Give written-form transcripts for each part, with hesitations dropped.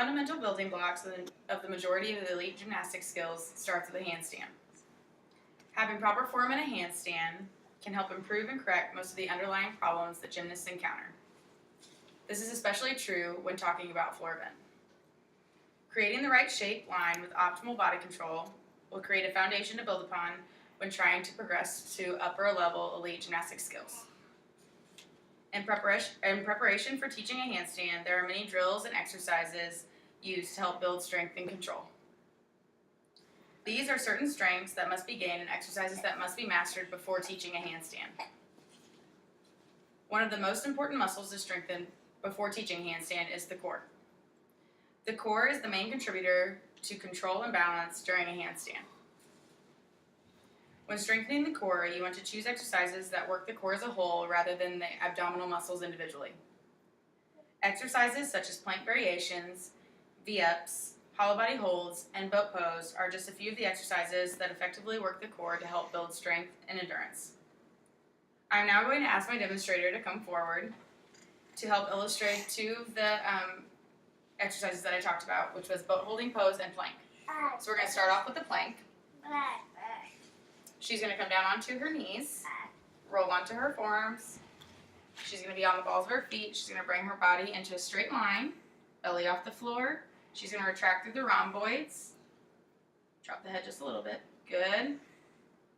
fundamental building blocks of the majority of the elite gymnastic skills starts with a handstand. Having proper form in a handstand can help improve and correct most of the underlying problems that gymnasts encounter. This is especially true when talking about floor bend. Creating the right shape line with optimal body control will create a foundation to build upon when trying to progress to upper level elite gymnastic skills. In preparation for teaching a handstand, there are many drills and exercises used to help build strength and control. These are certain strengths that must be gained and exercises that must be mastered before teaching a handstand. One of the most important muscles to strengthen before teaching handstand is the core. The core is the main contributor to control and balance during a handstand. When strengthening the core, you want to choose exercises that work the core as a whole rather than the abdominal muscles individually. Exercises such as plank variations, V-ups, hollow body holds, and boat pose are just a few of the exercises that effectively work the core to help build strength and endurance. I'm now going to ask my demonstrator to come forward to help illustrate two of the exercises that I talked about, which was boat holding pose and plank. So we're going to start off with the plank. She's going to come down onto her knees, roll onto her forearms. She's going to be on the balls of her feet. She's going to bring her body into a straight line, belly off the floor. She's going to retract through the rhomboids. Drop the head just a little bit. Good.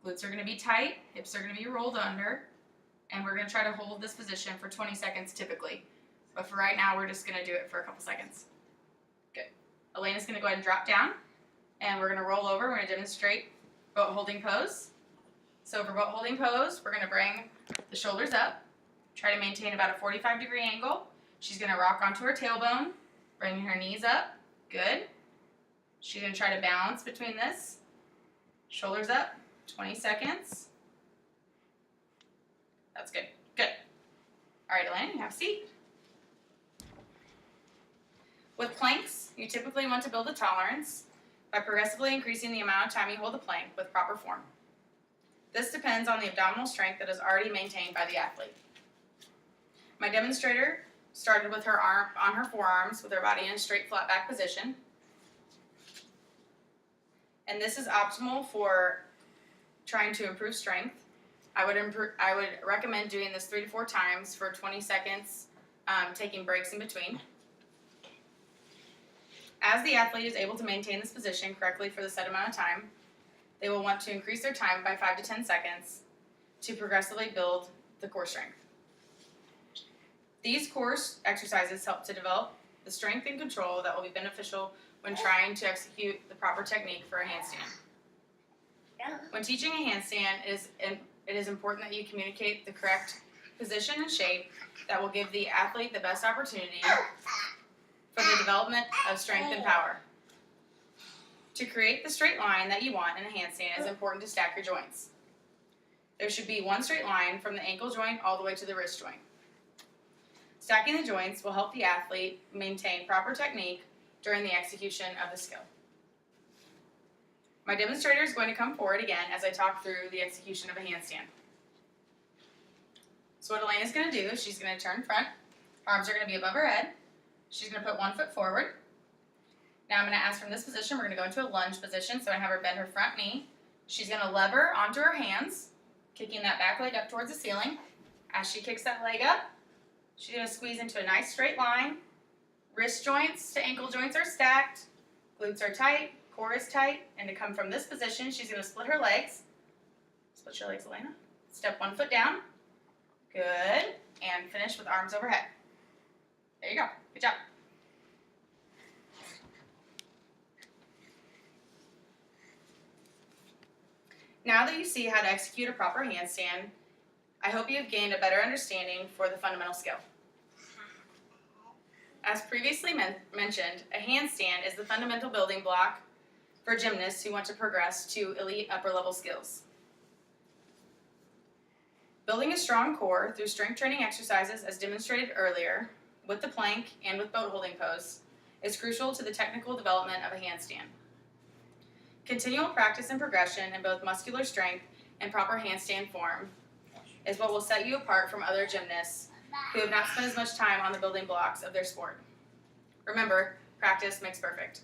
Glutes are going to be tight. Hips are going to be rolled under. And we're going to try to hold this position for 20 seconds typically. But for right now, we're just going to do it for a couple seconds. Good. Elena's going to go ahead and drop down. And we're going to roll over. We're going to demonstrate boat holding pose. So for boat holding pose, we're going to bring the shoulders up. Try to maintain about a 45-degree angle. She's going to rock onto her tailbone, bringing her knees up. Good. She's going to try to balance between this. Shoulders up, 20 seconds. That's good. Good. All right, Elena, you have a seat. With planks, you typically want to build a tolerance by progressively increasing the amount of time you hold the plank with proper form. This depends on the abdominal strength that is already maintained by the athlete. My demonstrator started with her arm on her forearms with her body in a straight flat back position. And this is optimal for trying to improve strength. I would recommend doing this 3 to 4 times for 20 seconds, taking breaks in between. As the athlete is able to maintain this position correctly for the set amount of time, they will want to increase their time by 5 to 10 seconds to progressively build the core strength. These core exercises help to develop the strength and control that will be beneficial when trying to execute the proper technique for a handstand. When teaching a handstand, it is important that you communicate the correct position and shape that will give the athlete the best opportunity for the development of strength and power. To create the straight line that you want in a handstand, it is important to stack your joints. There should be one straight line from the ankle joint all the way to the wrist joint. Stacking the joints will help the athlete maintain proper technique during the execution of the skill. My demonstrator is going to come forward again as I talk through the execution of a handstand. So what Elena's going to do is she's going to turn front. Arms are going to be above her head. She's going to put one foot forward. Now I'm going to ask from this position, we're going to go into a lunge position. So I have her bend her front knee. She's going to lever onto her hands, kicking that back leg up towards the ceiling. As she kicks that leg up, she's going to squeeze into a nice straight line. Wrist joints to ankle joints are stacked. Glutes are tight. Core is tight. And to come from this position, she's going to split her legs. Split your legs, Elena. Step one foot down. Good. And finish with arms overhead. There you go. Good job. Now that you see how to execute a proper handstand, I hope you have gained a better understanding for the fundamental skill. As previously mentioned, a handstand is the fundamental building block for gymnasts who want to progress to elite upper-level skills. Building a strong core through strength training exercises as demonstrated earlier, with the plank and with boat holding pose, is crucial to the technical development of a handstand. Continual practice and progression in both muscular strength and proper handstand form is what will set you apart from other gymnasts who have not spent as much time on the building blocks of their sport. Remember, Practice makes perfect.